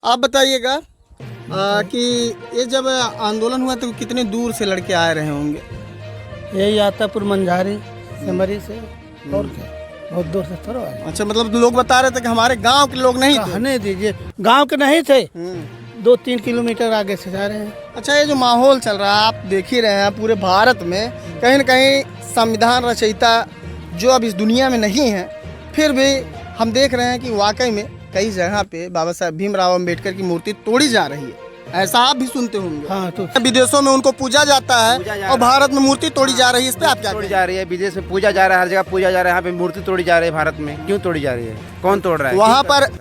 आप बताइएगा कि ये जब आंदोलन हुआ तो कितने दूर से लड़के आए रहे होंगे? यही आतापुर मंझारी सिमरी से और क्या, बहुत दूर से थोड़ा आए। अच्छा, मतलब लोग बता रहे थे कि हमारे गांव के लोग नहीं थे। कहने दीजिए, गांव के नहीं थे, 2-3 किलोमीटर आगे से जा रहे हैं। अच्छा, ये जो माहौल चल रहा है आप देख ही रहे हैं पूरे भारत में, कहीं न कहीं संविधान रचयिता जो अब इस दुनिया में नहीं है, फिर भी हम देख रहे हैं कि वाकई में कई जगह पे बाबा साहब भीमराव अंबेडकर की मूर्ति तोड़ी जा रही है। ऐसा आप भी सुनते होंगे। हाँ, तो विदेशों में उनको पूजा जाता है और भारत में मूर्ति तोड़ी जा रही है, इस पे आप क्या तोड़ी कहेंगे? जा रही है, विदेश में पूजा जा रहा है, हर जगह पूजा जा रहा है, यहाँ पे मूर्ति तोड़ी जा रही है। भारत में क्यों तोड़ी जा रही है? कौन तोड़ रहा है?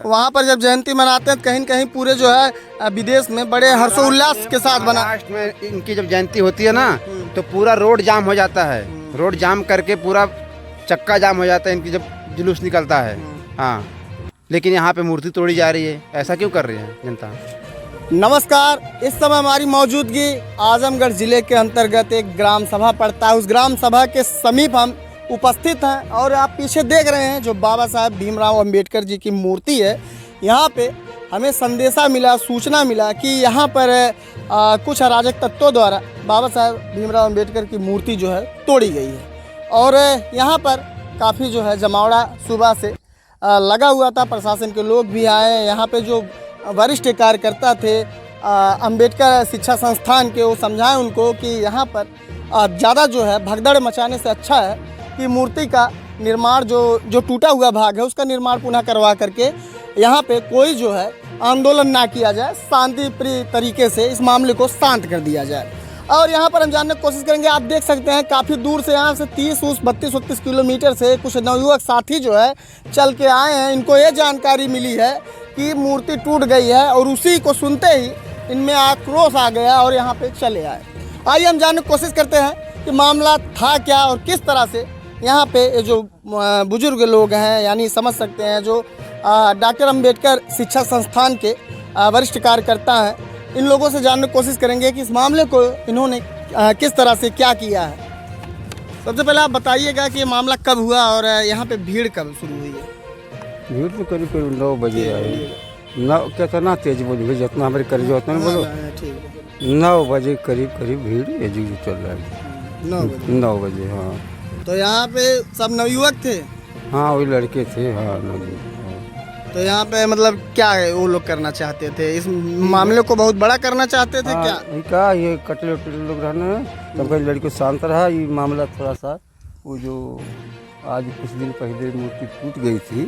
वहाँ पर जब जयंती मनाते हैं कहीं न कहीं पूरे जो है विदेश में बड़े हर्षोल्लास के साथ बना। महाराष्ट्र में इनकी जब जयंती होती है ना तो पूरा रोड जाम हो जाता है। रोड जाम करके पूरा चक्का जाम हो जाता है इनकी जब जुलूस निकलता है। हाँ, लेकिन यहाँ पे मूर्ति तोड़ी जा रही है। ऐसा क्यों कर रही है जनता? नमस्कार, इस समय हमारी मौजूदगी आजमगढ़ जिले के अंतर्गत एक ग्राम सभा पड़ता है। उस ग्राम सभा के समीप हम उपस्थित हैं और आप पीछे देख रहे हैं जो बाबा साहब भीमराव अंबेडकर जी की मूर्ति है। यहाँ पे हमें संदेशा मिला, सूचना मिला कि यहाँ पर कुछ अराजक तत्वों द्वारा बाबा साहब भीमराव अंबेडकर की मूर्ति जो है तोड़ी गई है और यहाँ पर काफ़ी जो है जमावड़ा सुबह से लगा हुआ था। प्रशासन के लोग भी आए। यहाँ पे जो वरिष्ठ कार्यकर्ता थे अंबेडकर शिक्षा संस्थान के, वो समझाएं उनको कि यहाँ पर ज़्यादा जो है भगदड़ मचाने से अच्छा है कि मूर्ति का निर्माण जो टूटा हुआ भाग है उसका निर्माण पुनः करवा करके यहाँ पे कोई जो है आंदोलन ना किया जाए, शांति प्रिय तरीके से इस मामले को शांत कर दिया जाए। और यहाँ पर हम जानने की कोशिश करेंगे। आप देख सकते हैं काफ़ी दूर से, यहाँ से 32-33 किलोमीटर से कुछ नवयुवक साथी जो है चल के आए हैं। इनको ये जानकारी मिली है कि मूर्ति टूट गई है और उसी को सुनते ही इनमें आक्रोश आ गया और यहाँ पे चले आए। आइए हम जानने की कोशिश करते हैं कि मामला था क्या और किस तरह से यहाँ पे जो बुजुर्ग लोग हैं, यानी समझ सकते हैं जो डॉक्टर अंबेडकर शिक्षा संस्थान के वरिष्ठ कार्यकर्ता हैं, इन लोगों से जानने की कोशिश करेंगे कि इस मामले को इन्होंने किस तरह से क्या किया है। सबसे पहले आप बताइएगा कि ये मामला कब हुआ और यहाँ पे भीड़ कब शुरू हुई है? भीड़ तो करीब 9 बजे आई। 9 कितना तेज बोली, जितना हमारे करीब उतना नहीं बोलो। ठीक, 9 बजे करीब भीड़ एजुग चल रहा है। 9 बजे। 9 बजे, हाँ। तो यहाँ पे सब नवयुवक थे? हाँ, वही लड़के थे। हाँ, तो यहाँ पे मतलब क्या है वो लोग करना चाहते थे? इस मामले को बहुत बड़ा करना चाहते थे क्या? क्या ये कटले उटले लोग रहना है, तब कहीं लड़के शांत रहा। ये मामला थोड़ा सा वो जो आज कुछ दिन पहले मूर्ति टूट गई थी।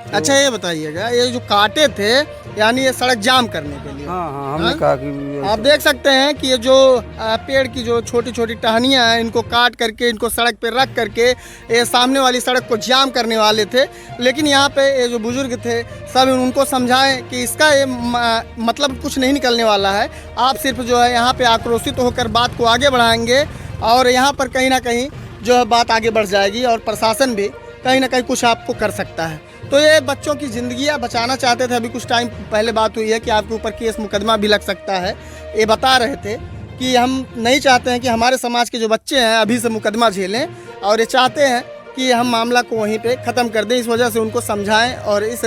अच्छा, ये बताइएगा, ये जो काटे थे यानी ये सड़क जाम करने के लिए? हाँ, हमने कहा कि आप देख सकते हैं कि ये जो पेड़ की जो छोटी छोटी टहनियाँ हैं इनको काट करके इनको सड़क पे रख करके ये सामने वाली सड़क को जाम करने वाले थे। लेकिन यहाँ पे ये जो बुजुर्ग थे सब उनको समझाएं कि इसका ये मतलब कुछ नहीं निकलने वाला है। आप सिर्फ जो है यहाँ पे आक्रोशित होकर बात को आगे बढ़ाएंगे और यहाँ पर कहीं ना कहीं जो है बात आगे बढ़ जाएगी और प्रशासन भी कहीं ना कहीं कुछ आपको कर सकता है। तो ये बच्चों की ज़िंदगियाँ बचाना चाहते थे। अभी कुछ टाइम पहले बात हुई है कि आपके ऊपर केस मुकदमा भी लग सकता है। ये बता रहे थे कि हम नहीं चाहते हैं कि हमारे समाज के जो बच्चे हैं अभी से मुकदमा झेलें और ये चाहते हैं कि हम मामला को वहीं पे ख़त्म कर दें। इस वजह से उनको समझाएं और इस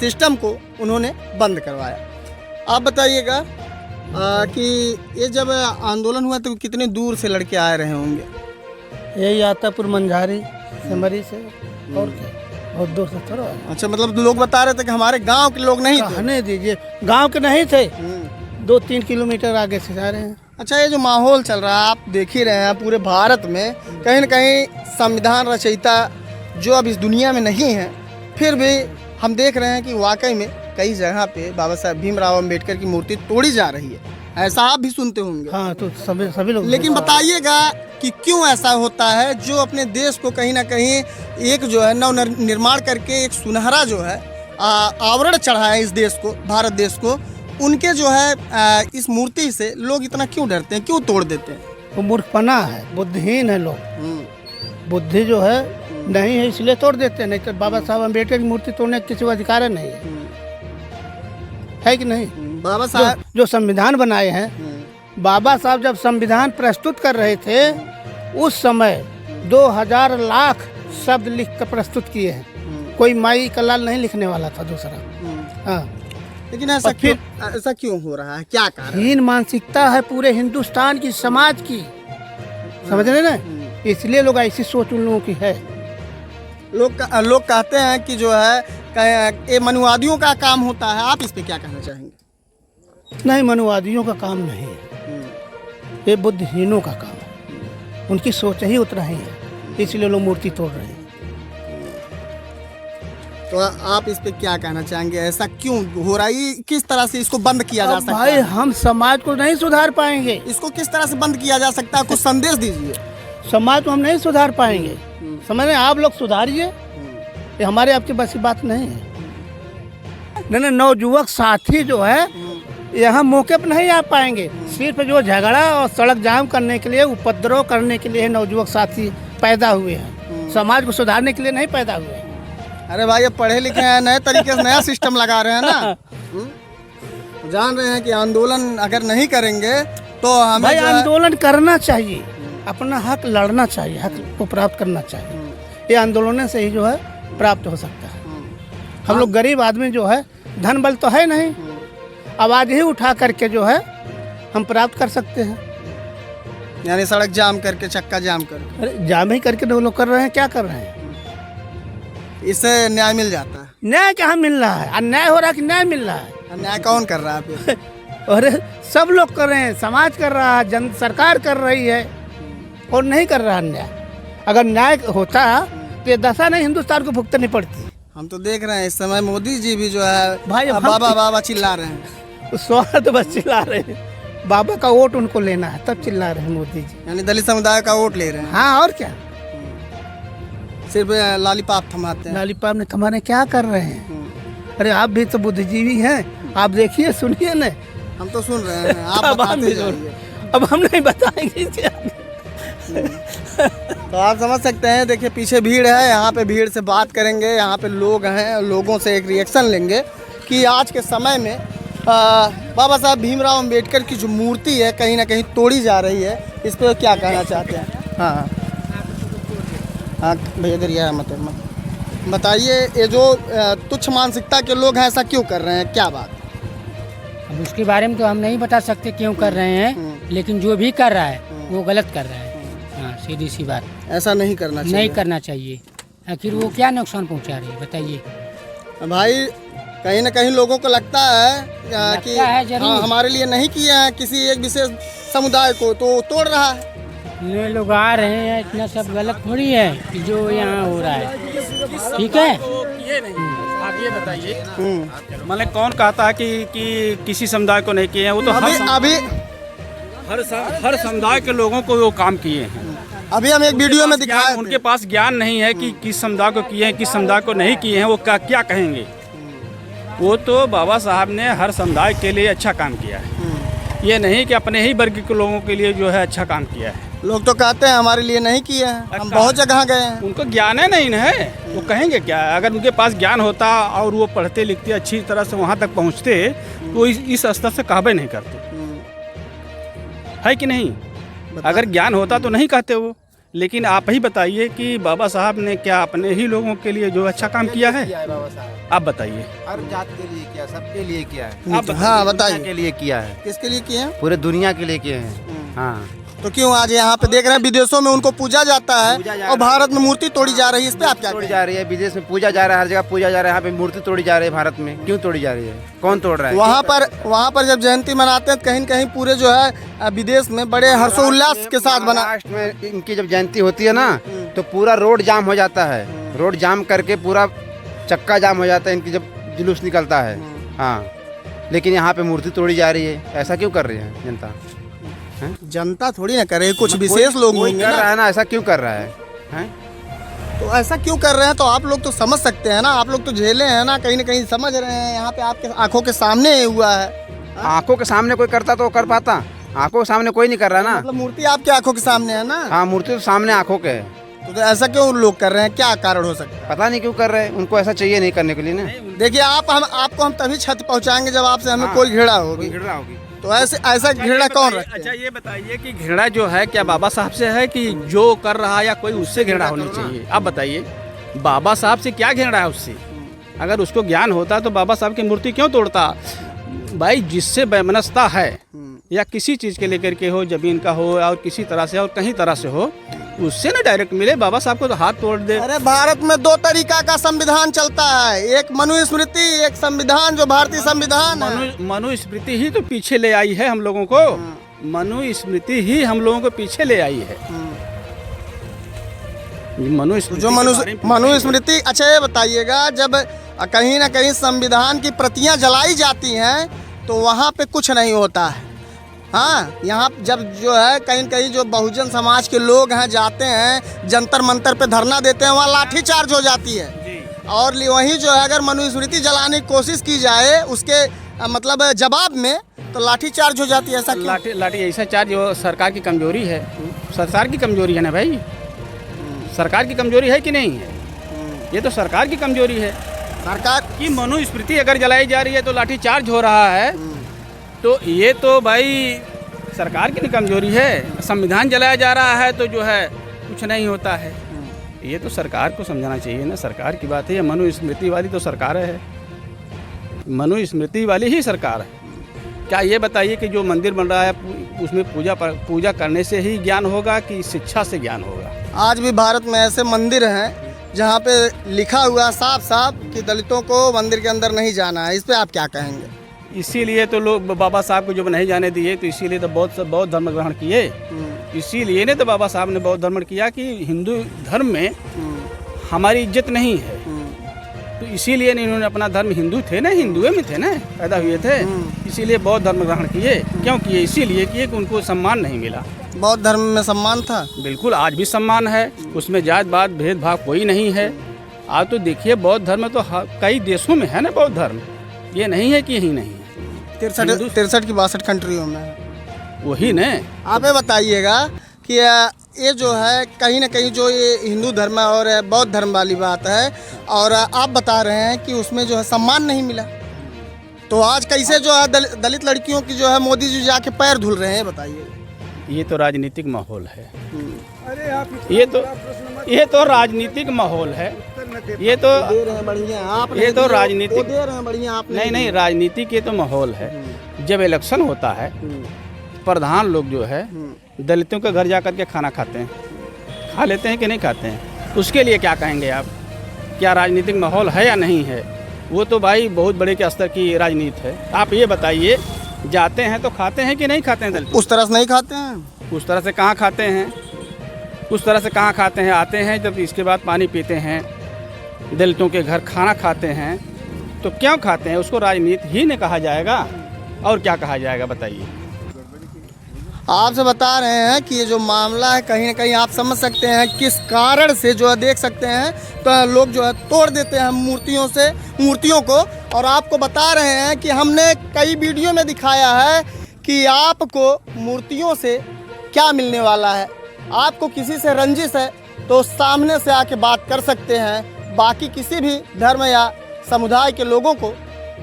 सिस्टम को उन्होंने बंद करवाया। आप बताइएगा कि ये जब आंदोलन हुआ तो कितने दूर से लड़के आए रहे होंगे? यही आतापुर मंझारी सिमरी से और क्या, बहुत दूर से थोड़ा आए। अच्छा, मतलब लोग बता रहे थे कि हमारे गांव के लोग नहीं थे। कहने दीजिए, गांव के नहीं थे, 2-3 किलोमीटर आगे से जा रहे हैं। अच्छा, ये जो माहौल चल रहा है आप देख ही रहे हैं पूरे भारत में, कहीं न कहीं संविधान रचयिता जो अब इस दुनिया में नहीं है, फिर भी हम देख रहे हैं कि वाकई में कई जगह पे बाबा साहब भीमराव अंबेडकर की मूर्ति तोड़ी जा रही है। ऐसा आप भी सुनते होंगे। हाँ, तो सभी लोग। लेकिन बताइएगा कि क्यों ऐसा होता है जो अपने देश को कहीं ना कहीं एक जो है नव निर्माण करके एक सुनहरा जो है आवरण चढ़ा है इस देश को, भारत देश को, उनके जो है इस मूर्ति से लोग इतना क्यों डरते हैं, क्यों तोड़ देते हैं? वो मूर्खपना है, बुद्धिहीन है लोग। बुद्धि जो है नहीं है इसलिए तोड़ देते हैं, नहीं तो बाबा साहब अम्बेडकर की मूर्ति तोड़ने का किसी को अधिकार नहीं है कि नहीं? बाबा साहब जो संविधान बनाए हैं, बाबा साहब जब संविधान प्रस्तुत कर रहे थे उस समय 2000 लाख शब्द लिख कर प्रस्तुत किए हैं। कोई माई का लाल नहीं लिखने वाला था दूसरा। हाँ, लेकिन ऐसा और फिर- ऐसा क्यों हो रहा है, क्या कारण? हीन मानसिकता है पूरे हिंदुस्तान की, समाज की, समझ रहे ना, इसलिए लोग ऐसी सोच उन लोगों की है। लोग कहते हैं कि जो है ये मनुवादियों का काम होता है, आप इस पे क्या कहना चाहेंगे? नहीं, मनुवादियों का काम नहीं है, ये बुद्धहीनों का काम है, उनकी सोच ही उतना ही है, इसलिए लोग मूर्ति तोड़ रहे हैं। तो आप इस पे क्या कहना चाहेंगे, ऐसा क्यों हो रहा है, ये किस तरह से इसको बंद किया जा अब सकता भाई है? हम समाज को नहीं सुधार पाएंगे, इसको किस तरह से बंद किया जा सकता है, कुछ संदेश दीजिए। समाज को हम नहीं सुधार पाएंगे, समझ रहे हैं? आप लोग सुधारिए, ये हमारे आपकी बस की बात नहीं है। नहीं, नवयुवक साथी जो है यहाँ मौके पर नहीं आ पाएंगे, सिर्फ जो झगड़ा और सड़क जाम करने के लिए, उपद्रव करने के लिए नवयुवक साथी पैदा हुए हैं, समाज को सुधारने के लिए नहीं पैदा हुए हैं। अरे भाई, अब पढ़े लिखे हैं, नए तरीके से नया सिस्टम लगा रहे हैं ना। जान रहे हैं कि आंदोलन अगर नहीं करेंगे तो हमें भाई जो है- आंदोलन करना चाहिए, अपना हक लड़ना चाहिए, हक को प्राप्त करना चाहिए, ये आंदोलन से ही जो है प्राप्त हो सकता है। हम लोग गरीब आदमी जो है, धन बल तो है नहीं, आवाज़ ही उठा करके जो है हम प्राप्त कर सकते हैं। यानी सड़क जाम करके, चक्का जाम करके, अरे जाम ही करके तो लोग कर रहे हैं, क्या कर रहे हैं? इससे न्याय मिल जाता है। न्याय कहाँ मिल रहा है? अन्याय हो रहा है कि न्याय मिल रहा है? न्याय कौन कर रहा है फिर? अरे सब लोग कर रहे हैं, समाज कर रहा है, जन सरकार कर रही है, और नहीं कर रहा अन्याय। अगर न्याय होता तो ये दशा नहीं हिंदुस्तान को भुगतनी पड़ती। हम तो देख रहे हैं इस समय मोदी जी भी जो है भाई, अब बाबा हम- बाबा चिल्ला रहे हैं। स्वार्थ बस चिल्ला रहे हैं, बाबा का वोट उनको लेना है तब चिल्ला रहे हैं मोदी जी। यानी दलित समुदाय का वोट ले रहे हैं, हाँ, और क्या, सिर्फ लॉलीपॉप थमाते हैं। लॉलीपॉप ने तुम्हारे क्या कर रहे हैं? अरे आप भी तो बुद्धिजीवी हैं, आप देखिए सुनिए न। हम तो सुन रहे हैं, आप अब हम बताते भी जाइए। अब हम नहीं बताएंगे इसके आगे। तो आप समझ सकते हैं, देखिए पीछे भीड़ है, यहाँ पे भीड़ से बात करेंगे, यहाँ पे लोग हैं, लोगों से एक रिएक्शन लेंगे कि आज के समय में बाबा साहब भीमराव अंबेडकर की जो मूर्ति है कहीं ना कहीं तोड़ी जा रही है, इस पर क्या कहना चाहते हैं? हाँ हाँ भैया दरिया मत बताइए, ये जो तुच्छ मानसिकता के लोग हैं ऐसा क्यों कर रहे हैं, क्या बात? अब उसके बारे में तो हम नहीं बता सकते क्यों कर रहे हैं, लेकिन जो भी कर रहा है वो गलत कर रहा है। हाँ, सीधी सी बात, ऐसा नहीं करना चाहिए। नहीं करना चाहिए। आखिर वो क्या नुकसान पहुंचा रही है बताइए। भाई कहीं ना कहीं लोगों को लगता है कि लगता है जरूर। हाँ, हमारे लिए नहीं किया है किसी एक विशेष समुदाय को, तो तोड़ रहा है। इतने लोग आ रहे हैं, इतना सब गलत थोड़ी है कि जो यहाँ हो रहा है, ठीक है। आप ये बताइए, मैंने कौन कहता है कि किसी समुदाय को नहीं किए हैं? वो तो अभी हर समुदाय के लोगों को वो काम किए हैं। अभी हम एक वीडियो में दिखाए उनके पास ज्ञान नहीं है कि किस समुदाय को किए हैं, किस समुदाय को नहीं किए हैं, वो क्या कहेंगे। वो तो बाबा साहब ने हर समुदाय के लिए अच्छा काम किया है, ये नहीं कि अपने ही वर्ग के लोगों के लिए जो है अच्छा काम किया है। लोग तो कहते हैं हमारे लिए नहीं किए हैं, हम बहुत जगह गए हैं। उनको ज्ञान है नहीं है, वो कहेंगे क्या? अगर उनके पास ज्ञान होता और वो पढ़ते लिखते अच्छी तरह से वहाँ तक पहुँचते तो इस स्तर से कहबे नहीं करते, है कि नहीं? अगर ज्ञान होता तो नहीं कहते वो। लेकिन आप ही बताइए कि बाबा साहब ने क्या अपने ही लोगों के लिए जो अच्छा काम किया है? आप बताइए। हर जात के लिए किया, सबके लिए किया है, हाँ दुनिया बताइए, के लिए किया है, किसके लिए किए हैं? पूरे दुनिया के लिए किए हैं। हाँ, तो क्यों आज यहाँ पे देख रहे हैं विदेशों में उनको पूजा जाता पूजा है जा और रहा है। भारत में मूर्ति तोड़ी जा रही है, इस पे आप क्या तोड़ी कहेंगे? जा रही है, विदेश में पूजा जा रहा है, हर जगह पूजा जा रहा है, यहाँ पे मूर्ति तोड़ी जा रही है। भारत में क्यों तोड़ी जा रही है? कौन तोड़ रहा है? वहाँ पर जब जयंती मनाते हैं कहीं न कहीं पूरे जो है विदेश में बड़े हर्षोल्लास के साथ बना। महाराष्ट्र में इनकी जब जयंती होती है ना तो पूरा रोड जाम हो जाता है, रोड जाम करके पूरा चक्का जाम हो जाता है इनकी जब जुलूस निकलता है। हाँ, लेकिन यहाँ पे मूर्ति तोड़ी जा रही है, ऐसा क्यों कर रही है जनता? जनता थोड़ी ना करे, कुछ विशेष लोग कोई होंगे कर रहा ना, है ना, ऐसा क्यों कर रहा है? हैं? तो ऐसा क्यों कर रहे हैं तो आप लोग तो समझ सकते हैं ना, आप लोग तो झेले हैं ना, कहीं न कहीं समझ रहे हैं। यहाँ पे आपके आंखों के सामने हुआ है। आंखों के सामने कोई करता तो वो कर पाता, आंखों के सामने कोई नहीं कर रहा ना। मतलब मूर्ति आपके आंखों के सामने है ना, हाँ, मूर्ति तो सामने आंखों के है, तो ऐसा क्यों लोग कर रहे हैं, क्या कारण हो सकता है? पता नहीं क्यों कर रहे हैं, उनको ऐसा चाहिए नहीं करने के लिए ना। देखिए आपको हम तभी क्षति पहुंचाएंगे जब आपसे हमें कोई घृणा होगी। घृणा होगी तो ऐसा घृणा कौन रखते अच्छा, हैं? ये बताइए कि घृणा जो है क्या बाबा साहब से है कि जो कर रहा है या कोई उससे घृणा होनी चाहिए? आप बताइए, बाबा साहब से क्या घृणा है उससे? अगर उसको ज्ञान होता तो बाबा साहब की मूर्ति क्यों तोड़ता? भाई जिससे वैमनस्यता है या किसी चीज़ के लेकर के हो, ज़मीन का हो और किसी तरह से और कहीं तरह से हो, उससे ना डायरेक्ट मिले। बाबा साहब को तो हाथ तोड़ दे। अरे भारत में 2 तरीका का संविधान चलता है, एक मनुस्मृति, एक संविधान जो भारतीय संविधान है। मनुस्मृति ही तो पीछे ले आई है हम लोगों को। मनुस्मृति ही हम लोगों को पीछे ले आई है। मनुस्मृति जो मनुस्मृति, अच्छा ये बताइएगा, जब कहीं ना कहीं संविधान की प्रतियां जलाई जाती हैं तो वहाँ पे कुछ नहीं होता है। हाँ, यहाँ जब जो है कहीं कहीं जो बहुजन समाज के लोग हैं जाते हैं, जंतर मंतर पे धरना देते हैं, वहाँ लाठी चार्ज हो जाती है। और वहीं जो है अगर मनुस्मृति जलाने की कोशिश की जाए उसके मतलब जवाब में, तो लाठी चार्ज हो जाती है। ऐसा क्यों? लाठी ऐसा चार्ज वो सरकार की कमजोरी है। सरकार की कमजोरी है ना भाई, सरकार की कमजोरी है कि नहीं है? ये तो सरकार की कमजोरी है। सरकार की मनुस्मृति अगर जलाई जा रही है तो लाठी चार्ज हो रहा है, तो ये तो भाई सरकार की कमजोरी है। संविधान जलाया जा रहा है तो जो है कुछ नहीं होता है। ये तो सरकार को समझाना चाहिए ना, सरकार की बात है। ये मनुस्मृति वाली तो सरकार है, मनुस्मृति वाली ही सरकार है। क्या ये बताइए कि जो मंदिर बन रहा है उसमें पूजा करने से ही ज्ञान होगा कि शिक्षा से ज्ञान होगा? आज भी भारत में ऐसे मंदिर हैं जहाँ पे लिखा हुआ साफ साफ कि दलितों को मंदिर के अंदर नहीं जाना है। इस पे आप क्या कहेंगे? इसीलिए तो लोग बाबा साहब को जब नहीं जाने दिए तो इसीलिए तो बौद्ध धर्म ग्रहण किए। इसीलिए ने तो बाबा साहब ने बौद्ध धर्म किया कि हिंदू धर्म में हमारी इज्जत नहीं है। तो इसीलिए इन्होंने अपना धर्म, हिंदू थे ना, हिंदुए में थे ना, पैदा हुए थे, इसीलिए बौद्ध धर्म ग्रहण किए। क्यों किए? इसीलिए किए कि उनको सम्मान नहीं मिला। बौद्ध धर्म में सम्मान था? बिल्कुल, आज भी सम्मान है, उसमें जात पात भेदभाव कोई नहीं है। आज तो देखिए बौद्ध धर्म तो कई देशों में है ना बौद्ध धर्म, ये नहीं है कि यही नहीं है। 63 की 62 कंट्रियों में वही ने। आप ये बताइएगा कि ये जो है कहीं ना कहीं जो ये हिंदू धर्म और बौद्ध धर्म वाली बात है, और आप बता रहे हैं कि उसमें जो है सम्मान नहीं मिला, तो आज कैसे जो है दलित लड़कियों की जो है मोदी जी जाके पैर धुल रहे हैं, बताइए। ये तो राजनीतिक माहौल है। ये तो राजनीतिक माहौल है। ये तो दे रहे हैं बढ़िया आप, ये तो राजनीतिक दे रहे हैं बढ़िया आप। नहीं, राजनीतिक ये तो माहौल है। जब इलेक्शन होता है, प्रधान लोग जो है दलितों के घर जा कर के खाना खाते हैं, खा लेते हैं कि नहीं खाते हैं? उसके लिए क्या कहेंगे आप? क्या राजनीतिक माहौल है या नहीं है? वो तो भाई बहुत बड़े के स्तर की राजनीति है। आप ये बताइए, जाते हैं तो खाते हैं कि नहीं खाते हैं दलित? उस तरह से नहीं खाते हैं। उस तरह से कहाँ खाते हैं? उस तरह से कहाँ खाते हैं? आते हैं जब इसके बाद पानी पीते हैं, दलितों के घर खाना खाते हैं, तो क्यों खाते हैं? उसको राजनीति ही नहीं कहा जाएगा, और क्या कहा जाएगा बताइए? आपसे बता रहे हैं कि ये जो मामला है कहीं ना कहीं आप समझ सकते हैं किस कारण से जो है देख सकते हैं, तो लोग जो है तोड़ देते हैं मूर्तियों को। और आपको बता रहे हैं कि हमने कई वीडियो में दिखाया है कि आपको मूर्तियों से क्या मिलने वाला है। आपको किसी से रंजिश है तो सामने से आके बात कर सकते हैं। बाकी किसी भी धर्म या समुदाय के लोगों को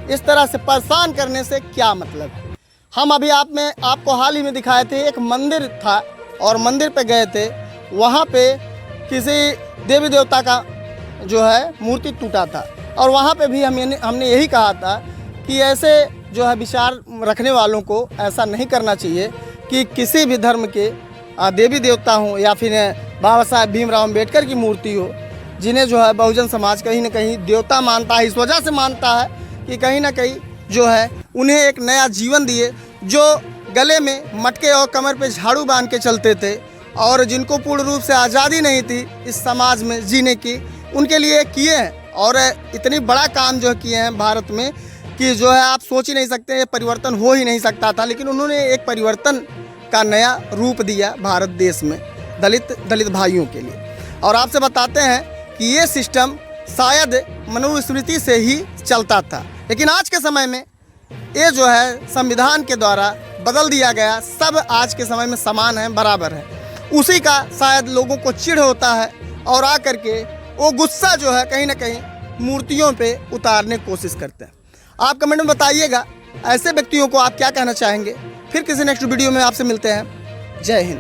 इस तरह से परेशान करने से क्या मतलब है। हम अभी आपको हाल ही में दिखाए थे, एक मंदिर था और मंदिर पे गए थे, वहाँ पे किसी देवी देवता का जो है मूर्ति टूटा था, और वहाँ पे भी हमने यही कहा था कि ऐसे जो है विचार रखने वालों को ऐसा नहीं करना चाहिए कि किसी भी धर्म के देवी देवता हों या फिर बाबा साहेब भीमराव अम्बेडकर की मूर्ति हो, जिन्हें जो है बहुजन समाज कहीं ना कहीं देवता मानता है। इस वजह से मानता है कि कहीं ना कहीं जो है उन्हें एक नया जीवन दिए, जो गले में मटके और कमर पे झाड़ू बांध के चलते थे और जिनको पूर्ण रूप से आज़ादी नहीं थी इस समाज में जीने की, उनके लिए किए हैं। और इतनी बड़ा काम जो किए हैं भारत में कि जो है आप सोच ही नहीं सकते, परिवर्तन हो ही नहीं सकता था, लेकिन उन्होंने एक परिवर्तन का नया रूप दिया भारत देश में दलित भाइयों के लिए। और आपसे बताते हैं कि ये सिस्टम शायद मनुस्मृति से ही चलता था, लेकिन आज के समय में ये जो है संविधान के द्वारा बदल दिया गया। सब आज के समय में समान है, बराबर है। उसी का शायद लोगों को चिढ़ होता है और आकर के वो गुस्सा जो है कहीं ना कहीं मूर्तियों पे उतारने की कोशिश करते हैं। आप कमेंट में बताइएगा ऐसे व्यक्तियों को आप क्या कहना चाहेंगे। फिर किसी नेक्स्ट वीडियो में आपसे मिलते हैं। जय हिंद।